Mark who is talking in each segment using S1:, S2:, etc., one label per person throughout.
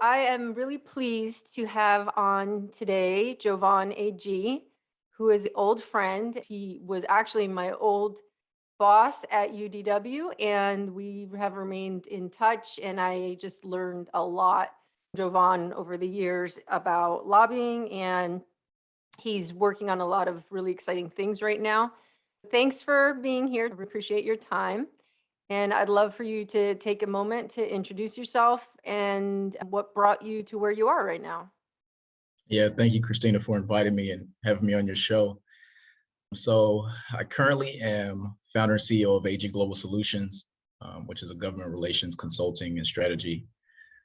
S1: I am really pleased to have on today Jovan Agee, who is an old friend. He was actually my old boss at UDW, and we have remained in touch. And I just learned a lot, Jovan, over the years about lobbying, and he's working on a lot of really exciting things right now. Thanks for being here. I appreciate your time. And I'd love for you to take a moment to introduce yourself and what brought you to where you are right now.
S2: Yeah, thank you, Christina, for inviting me and having me on your show. So I currently am founder and CEO of AG Global Solutions, which is a government relations consulting and strategy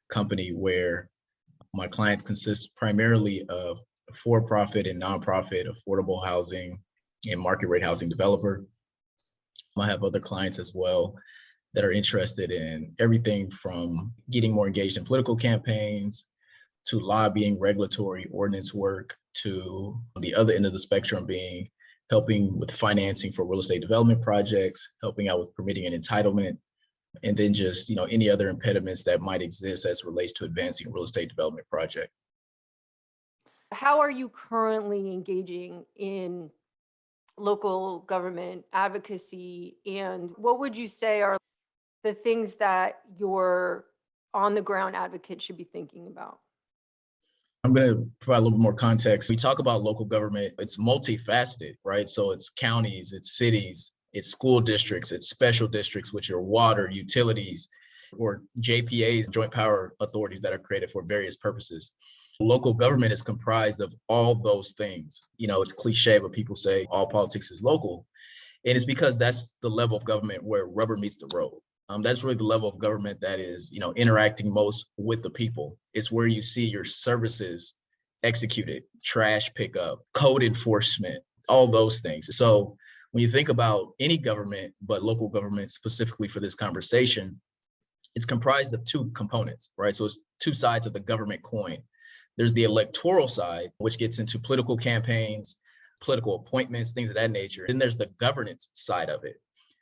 S2: company where my clients consist primarily of for-profit and nonprofit affordable housing and market rate housing developer. I have other clients as well that are interested in everything from getting more engaged in political campaigns to lobbying, regulatory ordinance work, to the other end of the spectrum being helping with financing for real estate development projects, helping out with permitting and entitlement, and then just any other impediments that might exist as it relates to advancing a real estate development project.
S1: How are you currently engaging in local government advocacy? And what would you say are the things that your on the ground advocate should be thinking about?
S2: I'm going to provide a little bit more context. We talk about local government, it's multifaceted, right? So it's counties, it's cities, it's school districts, it's special districts, which are water, utilities, or JPAs, joint power authorities that are created for various purposes. Local government is comprised of all those things. It's cliche, but people say all politics is local. And it's because that's the level of government where rubber meets the road. That's really the level of government that is, interacting most with the people. It's where you see your services executed, trash pickup, code enforcement, all those things. So when you think about any government, but local government specifically for this conversation, it's comprised of two components, right? So it's two sides of the government coin. There's the electoral side, which gets into political campaigns, political appointments, things of that nature. Then there's the governance side of it.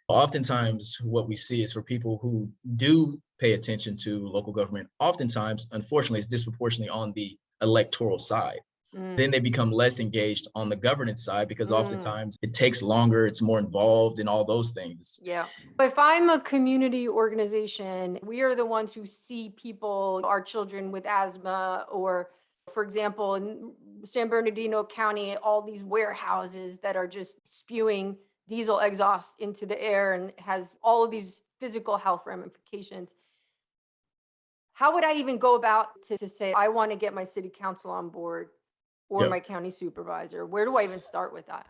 S2: Oftentimes, what we see is for people who do pay attention to local government, oftentimes, unfortunately, it's disproportionately on the electoral side. Then they become less engaged on the governance side because oftentimes it takes longer, it's more involved in all those things.
S1: Yeah. If I'm a community organization, we are the ones who see people, our children with asthma, or for example, in San Bernardino County, all these warehouses that are just spewing diesel exhaust into the air and has all of these physical health ramifications. How would I even go about to say, I want to get my city council on board or
S2: Yep.
S1: my county supervisor? Where do I even start with that?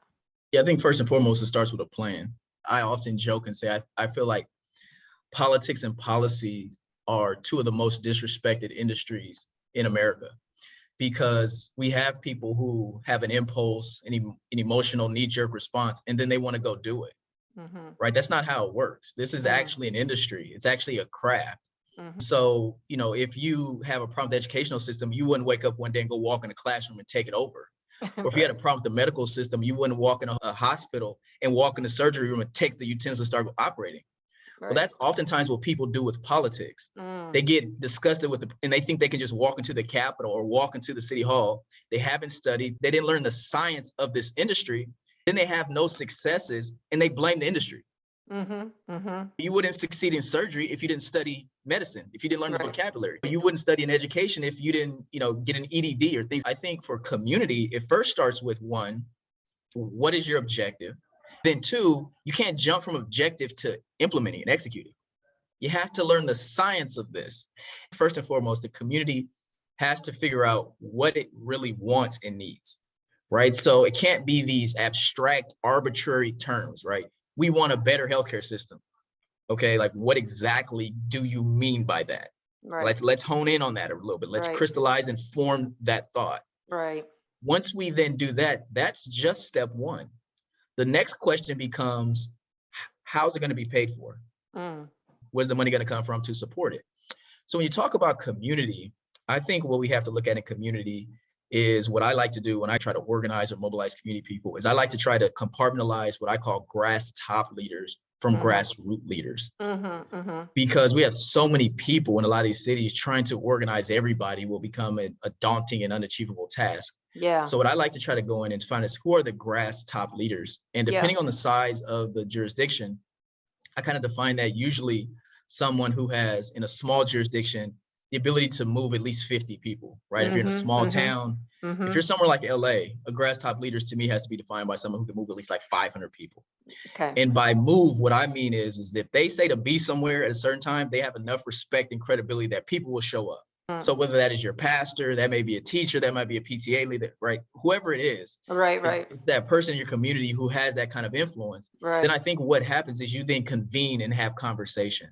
S2: Yeah, I think first and foremost, it starts with a plan. I often joke and say, I feel like politics and policy are two of the most disrespected industries in America, because we have people who have an impulse, an emotional knee-jerk response, and then they want to go do it, right? That's not how it works. This is actually an industry. It's actually a craft. So, if you have a problem with the educational system, you wouldn't wake up one day and go walk in a classroom and take it over. Or if you had a problem with the medical system, you wouldn't walk in a hospital and walk in the surgery room and take the utensils and start operating. Right. Well, that's oftentimes what people do with politics. They get disgusted with and they think they can just walk into the Capitol or walk into the City Hall. They haven't studied. They didn't learn the science of this industry. Then they have no successes and they blame the industry. You wouldn't succeed in surgery if you didn't study medicine, if you didn't learn the vocabulary. You wouldn't study in education if you didn't, get an EDD or things. I think for community, it first starts with one, what is your objective? Then two, you can't jump from objective to implementing and executing. You have to learn the science of this. First and foremost, the community has to figure out what it really wants and needs, right? So it can't be these abstract, arbitrary terms, right? We want a better healthcare system. Okay, like what exactly do you mean by that? Right. Let's hone in on that a little bit. Let's crystallize and form that thought.
S1: Right.
S2: Once we then do that, that's just step one. The next question becomes, how's it going to be paid for? Where's the money going to come from to support it? So when you talk about community, I think what we have to look at in community is what I like to do when I try to organize or mobilize community people is I like to try to compartmentalize what I call grass top leaders from
S1: Mhm.
S2: grassroots leaders.
S1: Mhm.
S2: Because we have so many people in a lot of these cities, trying to organize everybody will become a daunting and unachievable task.
S1: Yeah.
S2: So what I like to try to go in and find is who are the grass top leaders. And
S1: Yeah.
S2: depending on the size of the jurisdiction, I kind of define that usually someone who has, in a small jurisdiction, the ability to move at least 50 people, right? If you're in a small town, if you're somewhere like LA, a grass top leaders to me has to be defined by someone who can move at least like 500 people.
S1: Okay.
S2: And by move, what I mean is if they say to be somewhere at a certain time, they have enough respect and credibility that people will show up. So whether that is your pastor, that may be a teacher, that might be a PTA leader, right? Whoever it is,
S1: Right.
S2: it's that person in your community who has that kind of influence.
S1: Right.
S2: Then I think what happens is you then convene and have conversation.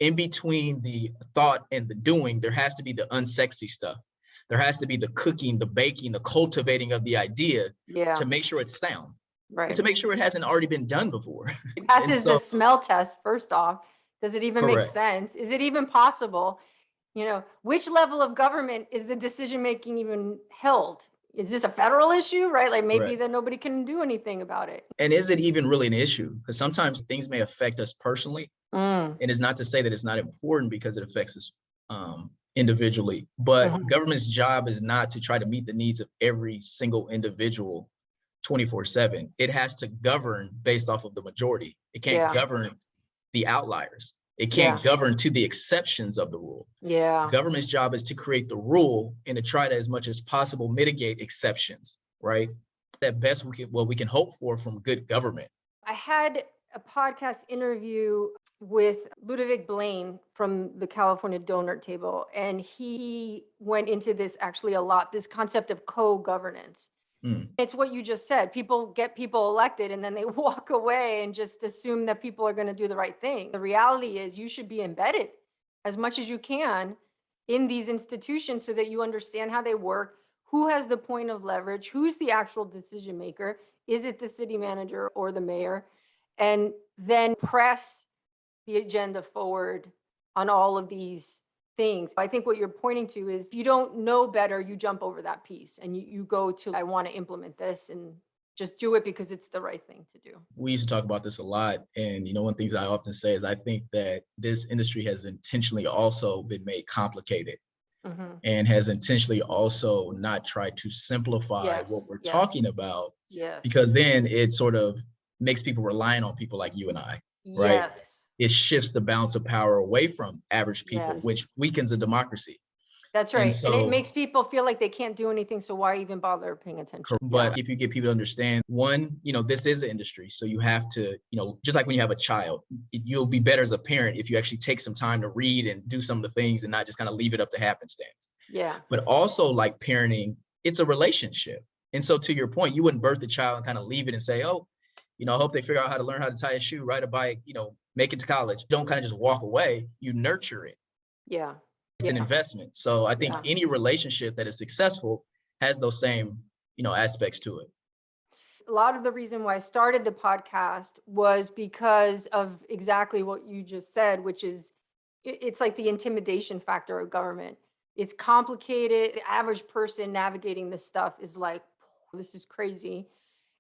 S2: In between the thought and the doing, there has to be the unsexy stuff. There has to be the cooking, the baking, the cultivating of the idea
S1: Yeah.
S2: to make sure it's sound and
S1: Right.
S2: to make sure it hasn't already been done before. And
S1: Passes the
S2: so,
S1: smell test first off. Does it even make
S2: correct.
S1: sense? Is it even possible? Which level of government is the decision making even held? Is this a federal issue, right? Like maybe
S2: Correct.
S1: then nobody can do anything about it.
S2: And is it even really an issue? Because sometimes things may affect us personally.
S1: Mm.
S2: And it's not to say that it's not important because it affects us individually. But
S1: Mhm.
S2: government's job is not to try to meet the needs of every single individual 24/7. It has to govern based off of the majority. It can't
S1: Yeah.
S2: govern the outliers. It
S1: Yeah.
S2: can't govern to the exceptions of the rule.
S1: Yeah.
S2: Government's job is to create the rule and to try to, as much as possible, mitigate exceptions, right? That best what we can hope for from good government.
S1: I had a podcast interview with Ludovic Blaine from the California Donor Table, and he went into this actually a lot, this concept of co-governance.
S2: Mm,
S1: It's what you just said. People get people elected and then they walk away and just assume that people are going to do the right thing. The reality is you should be embedded as much as you can in these institutions so that you understand how they work, who has the point of leverage, who's the actual decision maker, is it the city manager or the mayor, and then press the agenda forward on all of these things. I think what you're pointing to is if you don't know better, you jump over that piece and you go to, I want to implement this and just do it because it's the right thing to do.
S2: we used to talk about this a lot. And, one of the things I often say is I think that this industry has intentionally also been made complicated and has intentionally also not tried to simplify
S1: Yes,
S2: what we're
S1: yes,
S2: talking about,
S1: yes,
S2: because then it sort of makes people reliant on people like you and I, right?
S1: yes,
S2: It shifts the balance of power away from average people,
S1: yes.
S2: which weakens a democracy.
S1: That's
S2: And
S1: right. And it
S2: so,
S1: makes people feel like they can't do anything. So why even bother paying attention?
S2: but if you get people to understand, one, this is an industry. So you have to, just like when you have a child, you'll be better as a parent if you actually take some time to read and do some of the things and not just kind of leave it up to happenstance.
S1: Yeah.
S2: But also, like parenting, it's a relationship. And so to your point, you wouldn't birth the child and kind of leave it and say, oh, I hope they figure out how to learn how to tie a shoe, ride a bike, make it to college. Don't kind of just walk away. You nurture it.
S1: Yeah.
S2: It's an investment. So I think
S1: Yeah.
S2: any relationship that is successful has those same, aspects to it.
S1: A lot of the reason why I started the podcast was because of exactly what you just said, which is it's like the intimidation factor of government. It's complicated. The average person navigating this stuff is like, this is crazy.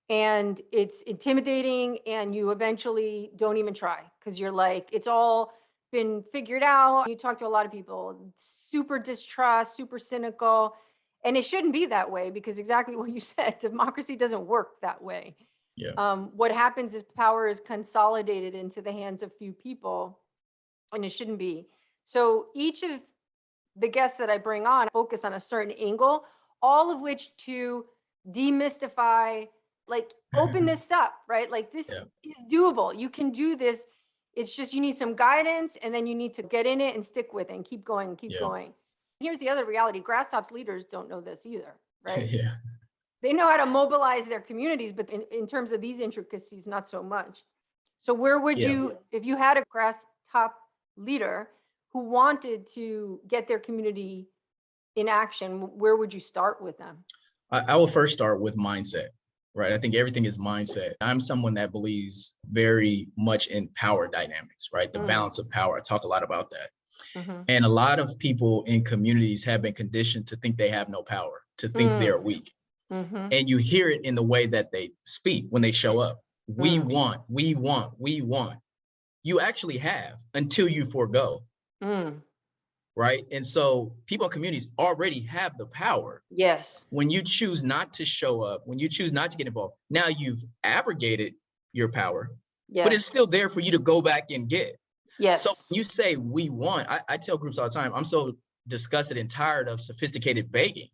S1: And it's intimidating, and you eventually don't even try because you're like, it's all been figured out. You talk to a lot of people, super distrust, super cynical. And it shouldn't be that way because exactly what you said, democracy doesn't work that way.
S2: Yeah.
S1: What happens is power is consolidated into the hands of few people, and it shouldn't be. So each of the guests that I bring on focus on a certain angle, all of which to demystify, like open this up, right? Like this
S2: Yeah.
S1: is doable. You can do this. It's just you need some guidance and then you need to get in it and stick with it and keep going, keep
S2: Yeah.
S1: going. Here's the other reality. Grasstops leaders don't know this either, right?
S2: Yeah.
S1: They know how to mobilize their communities, but in terms of these intricacies, not so much. So where would
S2: Yeah.
S1: you, if you had a grass top leader who wanted to get their community in action, where would you start with them?
S2: I will first start with mindset, right? I think everything is mindset. I'm someone that believes very much in power dynamics, right? The balance of power. I talk a lot about that. And a lot of people in communities have been conditioned to think they have no power, to think they're weak. And you hear it in the way that they speak when they show up. We want, we want, we want. you actually have until you forego,
S1: Mm.
S2: right? And so people in communities already have the power.
S1: Yes.
S2: When you choose not to show up, when you choose not to get involved, now you've abrogated your power, but it's
S1: Yes.
S2: still there for you to go back and get. So
S1: Yes.
S2: when you say we want, I tell groups all the time, I'm so disgusted and tired of sophisticated begging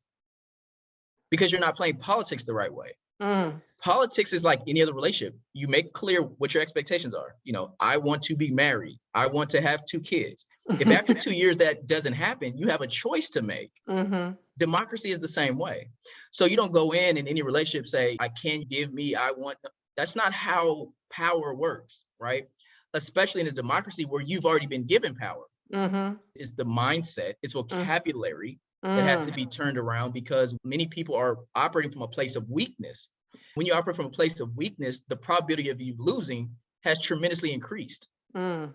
S2: because you're not playing politics the right way.
S1: Mm.
S2: Politics is like any other relationship. You make clear what your expectations are. You know, I want to be married. I want to have 2 kids. If after 2 years that doesn't happen, you have a choice to make.
S1: Mm-hmm.
S2: Democracy is the same way. So you don't go in any relationship, say, I can't give me, I want. That's not how power works, right? Especially in a democracy where you've already been given power.
S1: Mm-hmm.
S2: It's the mindset, it's vocabulary that has to
S1: Mm.
S2: be turned around because many people are operating from a place of weakness. When you operate from a place of weakness, the probability of you losing has tremendously increased.
S1: Mm.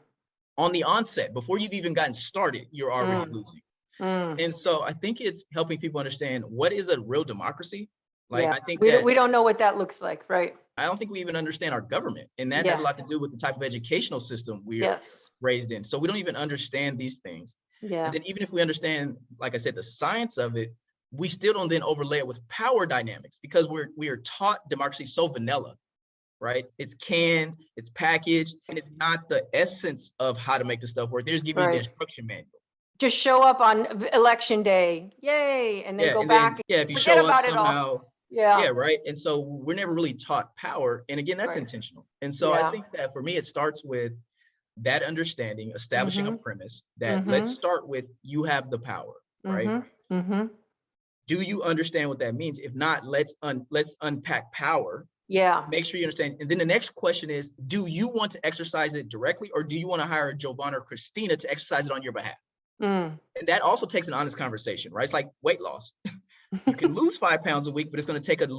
S2: On the onset, before you've even gotten started, you're already losing.
S1: Mm.
S2: And so I think it's helping people understand what is a real democracy. Like,
S1: Yeah.
S2: I think
S1: We
S2: that
S1: don't know what that looks like, right?
S2: I don't think we even understand our government. And that has a
S1: Yeah.
S2: lot to do with the type of educational system we're
S1: Yes.
S2: raised in. So we don't even understand these things. And
S1: Yeah.
S2: then even if we understand, like I said, the science of it, we still don't then overlay it with power dynamics because we are taught democracy so vanilla, right? It's canned, it's packaged, and it's not the essence of how to make the stuff work. They're just giving you the
S1: Right.
S2: instruction manual.
S1: Just show up on election day, yay, and then
S2: Yeah,
S1: go
S2: and
S1: back
S2: then if
S1: and
S2: you
S1: forget
S2: show up
S1: about it all.
S2: somehow,
S1: Yeah.
S2: yeah, right. And so we're never really taught power. And again, that's
S1: Right.
S2: intentional. And so I
S1: Yeah.
S2: think that for me, it starts with that understanding, establishing a
S1: Mm-hmm.
S2: premise that let's
S1: Mm-hmm.
S2: start with you have the power, right?
S1: Mm-hmm. Mm-hmm.
S2: Do you understand what that means? If not, let's unpack power.
S1: Yeah.
S2: Make sure you understand. And then the next question is, do you want to exercise it directly or do you want to hire Jovan or Christina to exercise it on your behalf?
S1: Mm.
S2: And that also takes an honest conversation, right? It's like weight loss. You can lose 5 pounds a week, but it's going to take a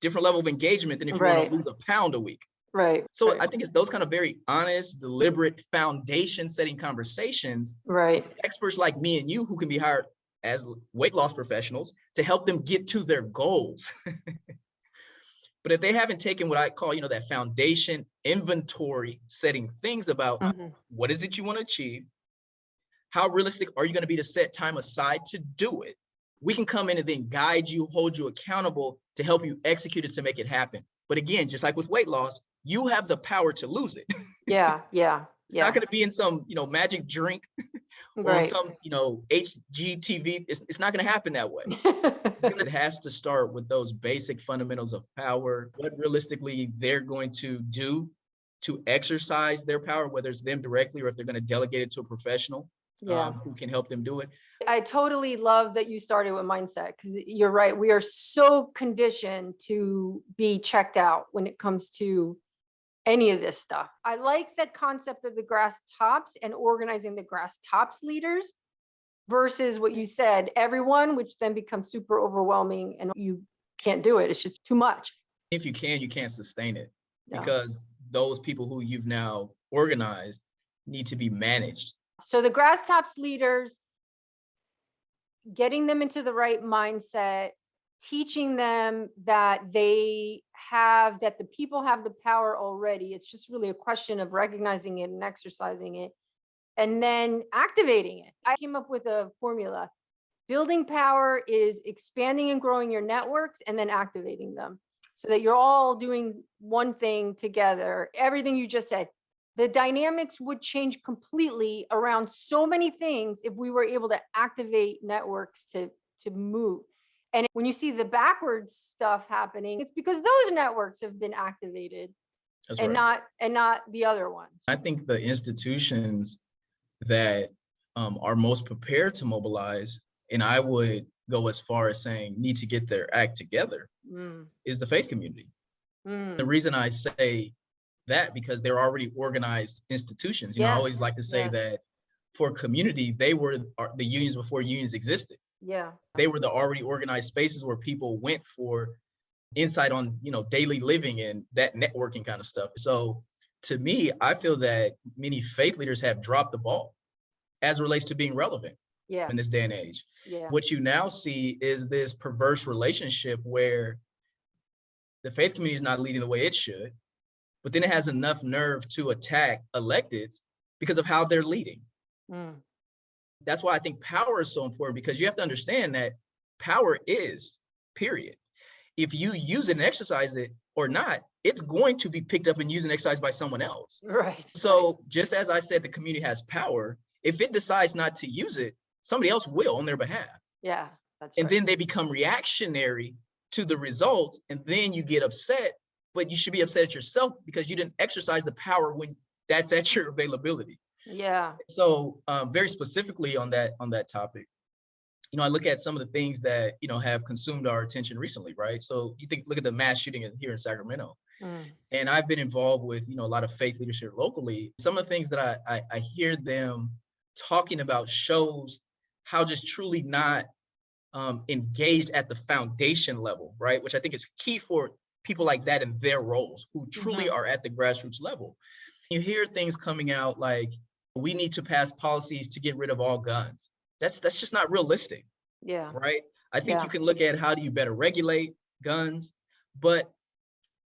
S2: different level of engagement than if you want
S1: Right.
S2: to lose a pound a week.
S1: Right.
S2: So
S1: Right.
S2: I think it's those kind of very honest, deliberate, foundation setting conversations.
S1: Right.
S2: Experts like me and you who can be hired as weight loss professionals to help them get to their goals. But if they haven't taken what I call, that foundation inventory setting things about
S1: Mm-hmm.
S2: what is it you want to achieve? How realistic are you going to be to set time aside to do it? We can come in and then guide you, hold you accountable to help you execute it to make it happen. But again, just like with weight loss, you have the power to lose it.
S1: Yeah. Yeah.
S2: It's not
S1: Yeah.
S2: going to be in some, magic drink or on
S1: Right.
S2: some, HGTV. It's not going to happen that way. It has to start with those basic fundamentals of power, what realistically they're going to do to exercise their power, whether it's them directly or if they're going to delegate it to a professional
S1: Yeah.
S2: who can help them do it.
S1: I totally love that you started with mindset because you're right. We are so conditioned to be checked out when it comes to any of this stuff. I like the concept of the grass tops and organizing the grass tops leaders versus what you said, everyone, which then becomes super overwhelming and you can't do it. It's just too much.
S2: If you can't sustain it
S1: Yeah.
S2: because those people who you've now organized need to be managed.
S1: So the grass tops leaders, getting them into the right mindset, teaching them that the people have the power already. It's just really a question of recognizing it and exercising it and then activating it. I came up with a formula. Building power is expanding and growing your networks and then activating them so that you're all doing one thing together. Everything you just said. The dynamics would change completely around so many things if we were able to activate networks to move. And when you see the backwards stuff happening, it's because those networks have been activated.
S2: That's
S1: and
S2: right.
S1: not the other ones.
S2: I think the institutions that are most prepared to mobilize, and I would go as far as saying need to get their act together, is the faith community. The reason I say that because they're already organized institutions. I always like to say that for community, they were the unions before unions existed.
S1: Yeah.
S2: They were the already organized spaces where people went for insight on, daily living and that networking kind of stuff. So to me, I feel that many faith leaders have dropped the ball as it relates to being relevant in this day and age.
S1: Yeah.
S2: What you now see is this perverse relationship where the faith community is not leading the way it should. but then it has enough nerve to attack electeds because of how they're leading.
S1: Mm.
S2: That's why I think power is so important, because you have to understand that power is, period. If you use it and exercise it or not, it's going to be picked up and used and exercised by someone else.
S1: Right.
S2: So just as I said, the community has power. If it decides not to use it, somebody else will on their behalf.
S1: Yeah, that's
S2: And
S1: right.
S2: then they become reactionary to the results, and then you get upset, but you should be upset at yourself because you didn't exercise the power when that's at your availability.
S1: Yeah.
S2: So very specifically on that topic, I look at some of the things that, have consumed our attention recently, right? So look at the mass shooting here in Sacramento.
S1: Mm.
S2: And I've been involved with, a lot of faith leaders here locally. Some of the things that I hear them talking about shows how just truly not engaged at the foundation level, right? Which I think is key for people like that in their roles, who truly are at the grassroots level. You hear things coming out like, we need to pass policies to get rid of all guns. That's just not realistic.
S1: Yeah.
S2: Right? I think
S1: Yeah.
S2: you can look at how do you better regulate guns, but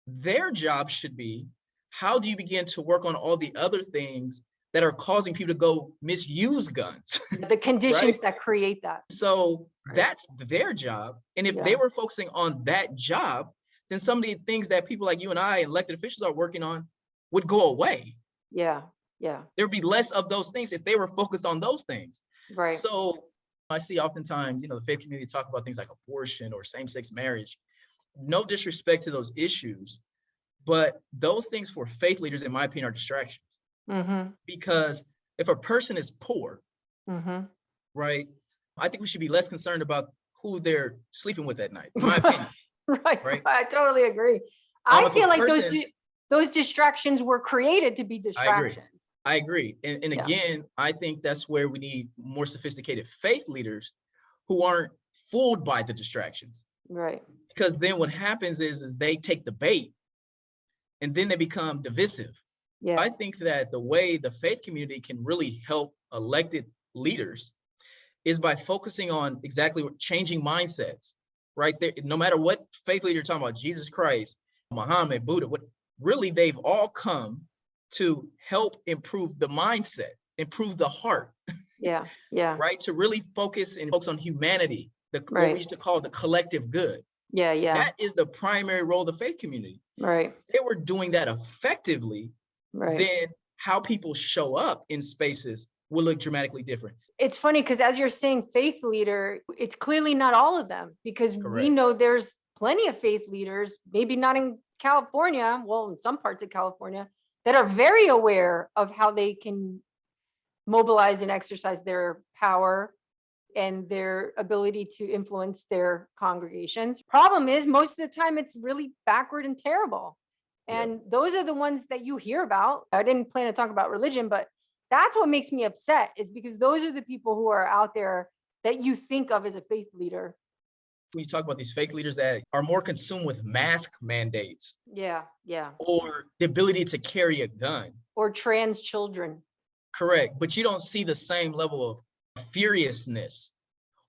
S2: their job should be, how do you begin to work on all the other things that are causing people to go misuse guns?
S1: The conditions
S2: Right?
S1: that create that.
S2: So
S1: Right.
S2: that's their job. And if they
S1: Yeah.
S2: were focusing on that job, then some of the things that people like you and I, elected officials, are working on would go away.
S1: Yeah. Yeah.
S2: There'd be less of those things if they were focused on those things.
S1: Right.
S2: So I see oftentimes, the faith community talk about things like abortion or same-sex marriage. No disrespect to those issues, but those things for faith leaders, in my opinion, are distractions.
S1: Mm-hmm.
S2: Because if a person is poor,
S1: Mm-hmm.
S2: right, I think we should be less concerned about who they're sleeping with at night, in my opinion.
S1: Right. I totally agree. I
S2: If a
S1: feel like
S2: person-
S1: those distractions were created to be distractions.
S2: I agree. And
S1: Yeah.
S2: again, I think that's where we need more sophisticated faith leaders who aren't fooled by the distractions.
S1: Right.
S2: Because then what happens is they take the bait and then they become divisive.
S1: Yeah.
S2: I think that the way the faith community can really help elected leaders is by focusing on exactly what changing mindsets, right? There, no matter what faith leader you're talking about, Jesus Christ, Muhammad, Buddha, what really they've all come to help improve the mindset, improve the heart.
S1: Yeah. Yeah.
S2: Right? To really focus on humanity, what
S1: Right.
S2: we used to call the collective good.
S1: Yeah. Yeah.
S2: That is the primary role of the faith community.
S1: Right.
S2: They were doing that effectively,
S1: Right.
S2: then how people show up in spaces will look dramatically different.
S1: It's funny because as you're saying faith leader, it's clearly not all of them, because we
S2: Correct.
S1: know there's plenty of faith leaders, maybe not in California, well, in some parts of California, that are very aware of how they can mobilize and exercise their power and their ability to influence their congregations. Problem is, most of the time it's really backward and terrible. And those are the ones that you hear about. I didn't plan to talk about religion, but that's what makes me upset, is because those are the people who are out there that you think of as a faith leader.
S2: When you talk about these faith leaders that are more consumed with mask mandates.
S1: Yeah. Yeah.
S2: Or the ability to carry a gun.
S1: Or trans children.
S2: Correct. But you don't see the same level of furiousness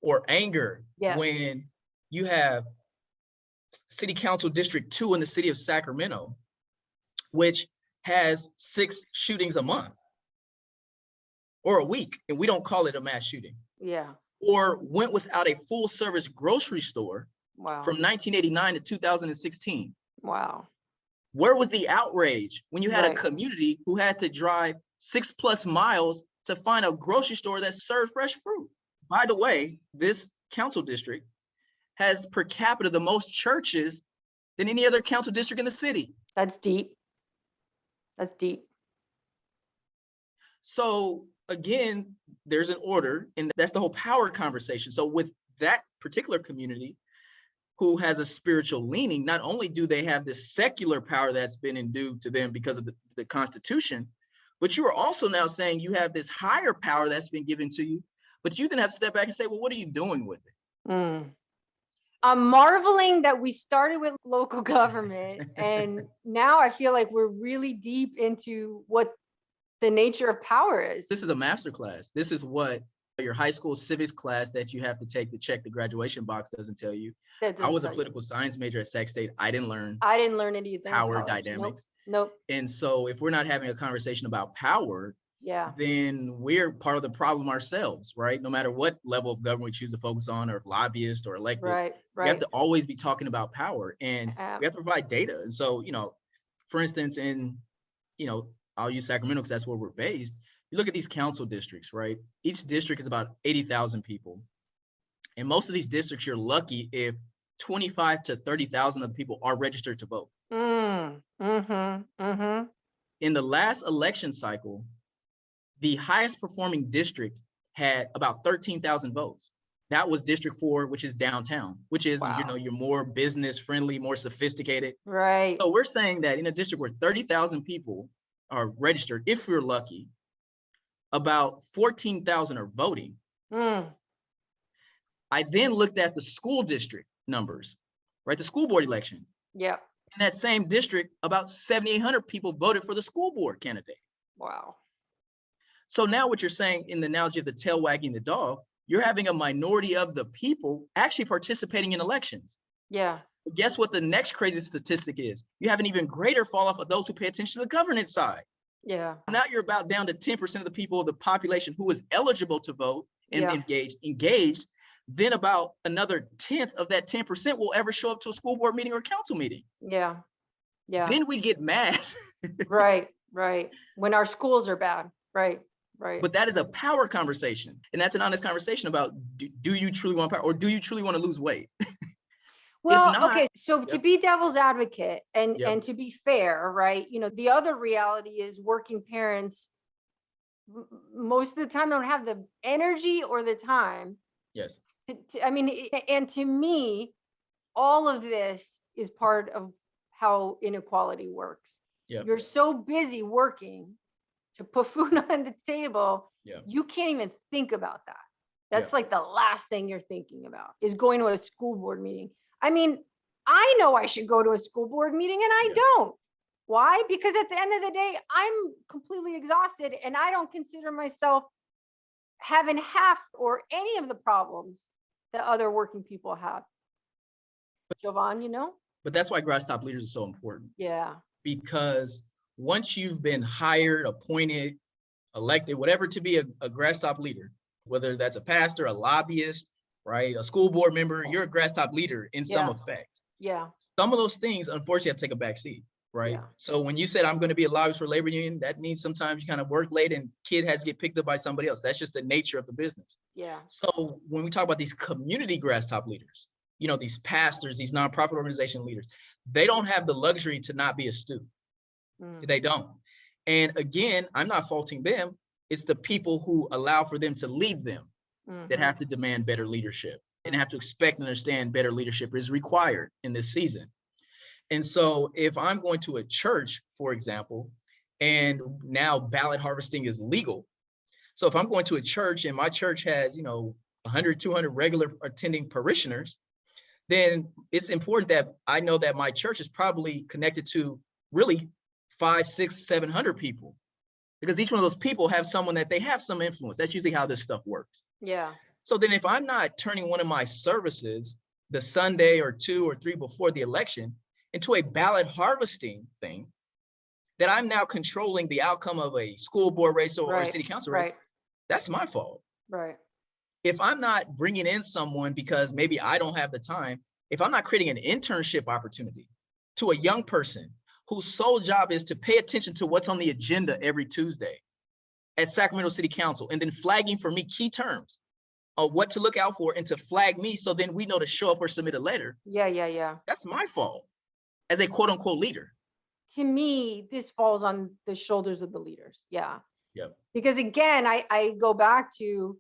S2: or anger when you have City Council District 2 in the city of Sacramento, which has 6 shootings a month or a week, and we don't call it a mass shooting.
S1: Yeah.
S2: Or went without a full service grocery store from 1989 to 2016.
S1: Wow.
S2: Where was the outrage when you had a community who had to drive 6+ miles to find a grocery store that served fresh fruit? By the way, this council district has per capita the most churches than any other council district in the city.
S1: That's deep. That's deep.
S2: So again, there's an order, and that's the whole power conversation. So with that particular community who has a spiritual leaning, not only do they have this secular power that's been endued to them because of the Constitution, but you are also now saying you have this higher power that's been given to you, but you then have to step back and say, well, what are you doing with it?
S1: I'm marveling that we started with local government, and now I feel like we're really deep into what the nature of power is.
S2: This is a masterclass. This is what Your high school civics class that you have to take to check the graduation box doesn't tell you.
S1: That
S2: I
S1: doesn't
S2: was a
S1: tell you.
S2: political science major at Sac State. I didn't learn
S1: I didn't learn it either in
S2: power
S1: college.
S2: dynamics.
S1: Nope.
S2: And so if we're not having a conversation about power,
S1: Yeah.
S2: then we're part of the problem ourselves, right? No matter what level of government we choose to focus on, or lobbyists or electeds,
S1: Right.
S2: we have
S1: Right.
S2: to always be talking about power, and we have to provide data. And so, for instance, I'll use Sacramento because that's where we're based. You look at these council districts, right? Each district is about 80,000 people. And most of these districts, you're lucky if 25 to 30,000 of the people are registered to vote. In the last election cycle, the highest performing district had about 13,000 votes. That was District 4, which is downtown, which is,
S1: Wow.
S2: you're more business friendly, more sophisticated.
S1: Right.
S2: So we're saying that in a district where 30,000 people are registered, if we're lucky, about 14,000 are voting. I then looked at the school district numbers, right? The school board election.
S1: Yeah.
S2: In that same district, about 7,800 people voted for the school board candidate.
S1: Wow.
S2: So now what you're saying, in the analogy of the tail wagging the dog, you're having a minority of the people actually participating in elections.
S1: Yeah.
S2: But guess what the next crazy statistic is? You have an even greater fall off of those who pay attention to the governance side.
S1: Yeah.
S2: Now you're about down to 10% of the people of the population who is eligible to vote and engaged. Then about another 10th of that 10% will ever show up to a school board meeting or council meeting.
S1: Yeah. Yeah.
S2: Then we get mad.
S1: Right. Right. When our schools are bad. Right. Right.
S2: But that is a power conversation. And that's an honest conversation about, do you truly want power, or do you truly want to lose weight?
S1: Well,
S2: not,
S1: okay. So to be devil's advocate and to be fair, right? The other reality is working parents most of the time don't have the energy or the time.
S2: Yes.
S1: And to me, all of this is part of how inequality works. You're so busy working to put food on the table, you can't even think about that. That's like the last thing you're thinking about is going to a school board meeting. I know I should go to a school board meeting and I don't. Why? Because at the end of the day, I'm completely exhausted and I don't consider myself having half or any of the problems that other working people have. Jovan,
S2: But that's why grass top leaders are so important.
S1: Yeah.
S2: Because once you've been hired, appointed, elected, whatever, to be a grass top leader, whether that's a pastor, a lobbyist, right, a school board member, you're a grass top leader in some effect.
S1: Yeah.
S2: Some of those things, unfortunately, have to take a back seat, right? So when you said, I'm going to be a lobbyist for labor union, that means sometimes you kind of work late and kid has to get picked up by somebody else. That's just the nature of the business.
S1: Yeah.
S2: So when we talk about these community grass top leaders, these pastors, these nonprofit organization leaders, they don't have the luxury to not be astute. They don't. And again, I'm not faulting them. It's the people who allow for them to lead them that have to demand better leadership and have to expect and understand better leadership is required in this season. And so if I'm going to a church, for example, and now ballot harvesting is legal. So if I'm going to a church and my church has, 100, 200 regular attending parishioners, then it's important that I know that my church is probably connected to really 500, 600, 700 people, because each one of those people have someone that they have some influence. That's usually how this stuff works.
S1: Yeah.
S2: So then if I'm not turning one of my services the Sunday or 2 or 3 before the election into a ballot harvesting thing, that I'm now controlling the outcome of a school board race or a city council race, that's my fault.
S1: Right.
S2: If I'm not bringing in someone because maybe I don't have the time, if I'm not creating an internship opportunity to a young person whose sole job is to pay attention to what's on the agenda every Tuesday at Sacramento City Council, and then flagging for me key terms of what to look out for and to flag me so then we know to show up or submit a letter. Yeah. That's my fault as a quote unquote leader.
S1: To me, this falls on the shoulders of the leaders. Yeah.
S2: Yep.
S1: Because again, I go back to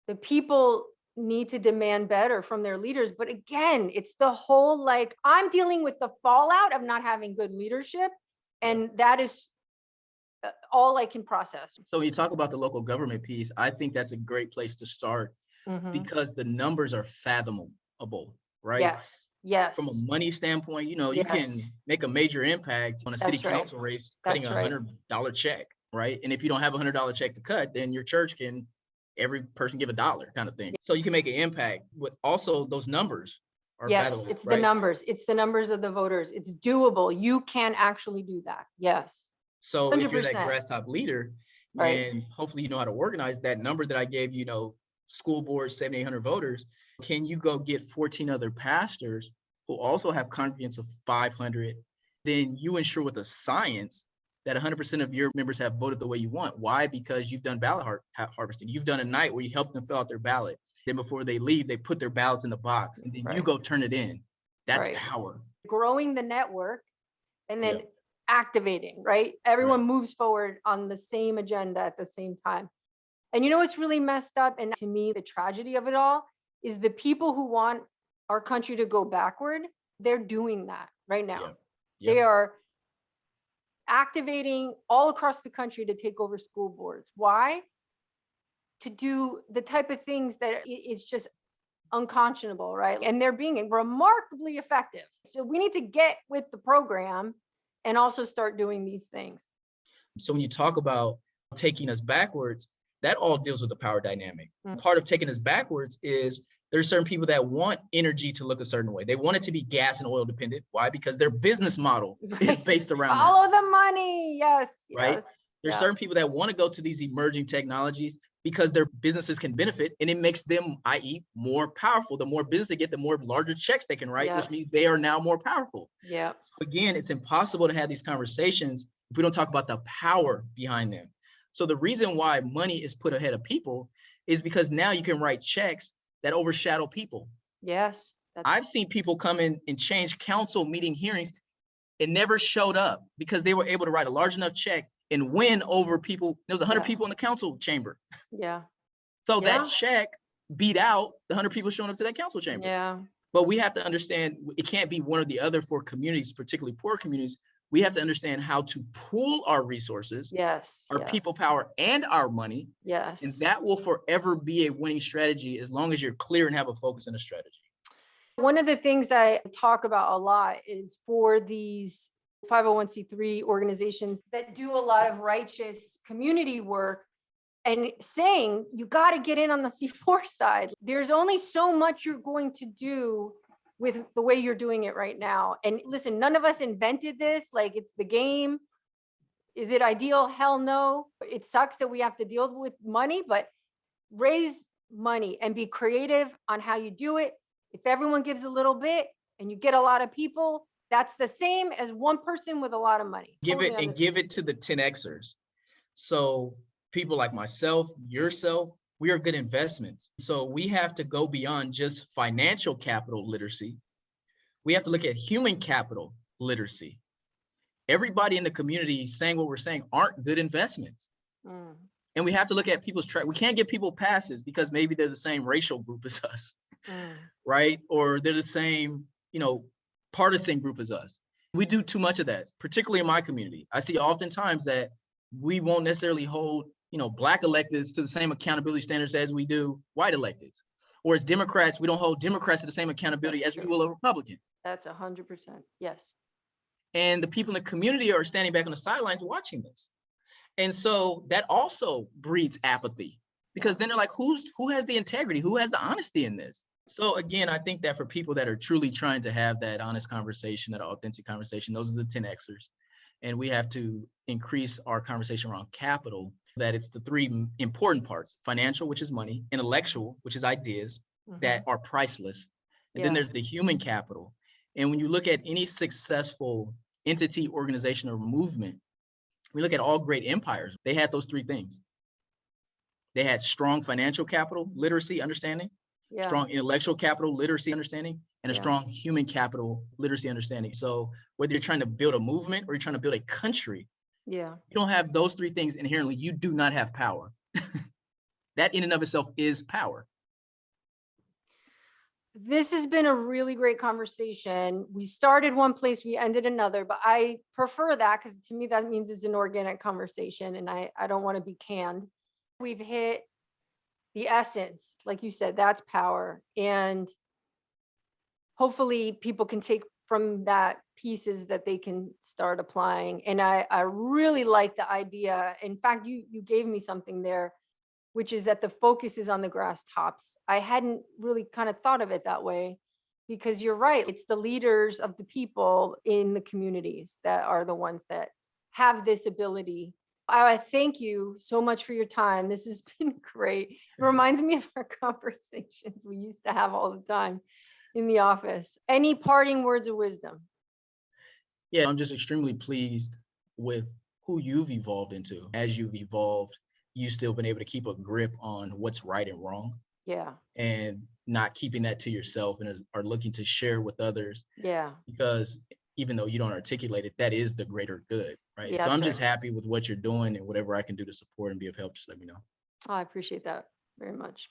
S1: the people need to demand better from their leaders. But again, it's the whole, I'm dealing with the fallout of not having good leadership. And that is all I can process.
S2: So when you talk about the local government piece, I think that's a great place to start because the numbers are fathomable, right?
S1: Yes.
S2: From a money standpoint, you can make a major impact on a city council race, cutting $100 check, right? And if you don't have $100 check to cut, then your church can every person give $1 kind of thing. So you can make an impact, but also those numbers are
S1: Yes,
S2: valuable,
S1: it's the
S2: right?
S1: numbers. It's the numbers of the voters. It's doable. You can actually do that. Yes,
S2: So if you're that
S1: 100%.
S2: grass top leader,
S1: Right.
S2: and hopefully you know how to organize that number that I gave, school board, 7,800 voters, can you go get 14 other pastors who also have congregants of 500? Then you ensure with the science that 100% of your members have voted the way you want. Why? Because you've done ballot harvesting. You've done a night where you help them fill out their ballot. Then before they leave, they put their ballots in the box, and then you
S1: Right.
S2: go turn it in. That's
S1: Right.
S2: power.
S1: Growing the network and then
S2: Yeah.
S1: activating, right? Everyone
S2: Right.
S1: moves forward on the same agenda at the same time. And you know what's really messed up? And to me, the tragedy of it all is the people who want our country to go backward, they're doing that right now.
S2: Yeah.
S1: They
S2: Yep.
S1: are activating all across the country to take over school boards. Why? To do the type of things that is just unconscionable, right? And they're being remarkably effective. So we need to get with the program and also start doing these things.
S2: So when you talk about taking us backwards, that all deals with the power dynamic.
S1: Mm.
S2: Part of taking us backwards is there's certain people that want energy to look a certain way. They want it to be gas and oil dependent. Why? Because their business model is based around that,
S1: Follow the money. Yes.
S2: right?
S1: Yes.
S2: There's
S1: Yeah.
S2: certain people that want to go to these emerging technologies because their businesses can benefit, and it makes them, i.e., more powerful. The more business they get, the more larger checks they can write,
S1: Yeah.
S2: which means they are now more powerful.
S1: Yeah.
S2: So again, it's impossible to have these conversations if we don't talk about the power behind them. So the reason why money is put ahead of people is because now you can write checks that overshadow people.
S1: Yes.
S2: I've seen people come in and change council meeting hearings and never showed up because they were able to write a large enough check and win over people. There was 100 people in the council chamber.
S1: Yeah.
S2: So
S1: Yeah.
S2: that check beat out the 100 people showing up to that council chamber.
S1: Yeah.
S2: But we have to understand it can't be one or the other for communities, particularly poor communities. We have to understand how to pool our resources,
S1: Yes.
S2: our
S1: Yes.
S2: people power, and our money.
S1: Yes.
S2: And that will forever be a winning strategy as long as you're clear and have a focus and a strategy.
S1: One of the things I talk about a lot is for these 501c3 organizations that do a lot of righteous community work and saying you got to get in on the C4 side. There's only so much you're going to do with the way you're doing it right now. And listen, none of us invented this. Like, it's the game. Is it ideal? Hell no. It sucks that we have to deal with money, but raise money and be creative on how you do it. If everyone gives a little bit and you get a lot of people, that's the same as one person with a lot of money.
S2: Give it to the 10Xers. So people like myself, yourself, we are good investments. So we have to go beyond just financial capital literacy. We have to look at human capital literacy. Everybody in the community saying what we're saying aren't good investments.
S1: Mm.
S2: And we have to look at people's track. We can't give people passes because maybe they're the same racial group as us, right? Or they're the same, partisan group as us. We do too much of that, particularly in my community. I see oftentimes that we won't necessarily hold, Black electeds to the same accountability standards as we do white electeds. Or as Democrats, we don't hold Democrats to the same accountability as we will a Republican.
S1: That's 100%. Yes.
S2: And the people in the community are standing back on the sidelines watching this. And so that also breeds apathy because then they're like, who has the integrity? Who has the honesty in this? So again, I think that for people that are truly trying to have that honest conversation, that authentic conversation, those are the 10Xers. And we have to increase our conversation around capital, that it's the three important parts: financial, which is money; intellectual, which is ideas that are priceless. And then there's the human capital. And when you look at any successful entity, organization, or movement, we look at all great empires, they had those three things. They had strong financial capital, literacy, understanding, strong intellectual capital, literacy, understanding, and a strong human capital, literacy, understanding. So whether you're trying to build a movement or you're trying to build a country, you don't have those three things inherently, you do not have power. That in and of itself is power.
S1: This has been a really great conversation. We started one place, we ended another, but I prefer that because to me, that means it's an organic conversation and I don't want to be canned. We've hit the essence, like you said, that's power. And hopefully people can take from that pieces that they can start applying. And I really like the idea. In fact, you gave me something there which is that the focus is on the grass tops. I hadn't really kind of thought of it that way because you're right. It's the leaders of the people in the communities that are the ones that have this ability. I thank you so much for your time. This has been great. It reminds me of our conversations we used to have all the time in the office. Any parting words of wisdom?
S2: Yeah, I'm just extremely pleased with who you've evolved into. As you've evolved, you've still been able to keep a grip on what's right and wrong
S1: Yeah,
S2: and not keeping that to yourself and are looking to share with others
S1: yeah,
S2: because even though you don't articulate it, that is the greater good, right?
S1: yeah,
S2: So
S1: that's
S2: I'm
S1: right.
S2: just happy with what you're doing and whatever I can do to support and be of help, just let me know.
S1: Oh, I appreciate that very much.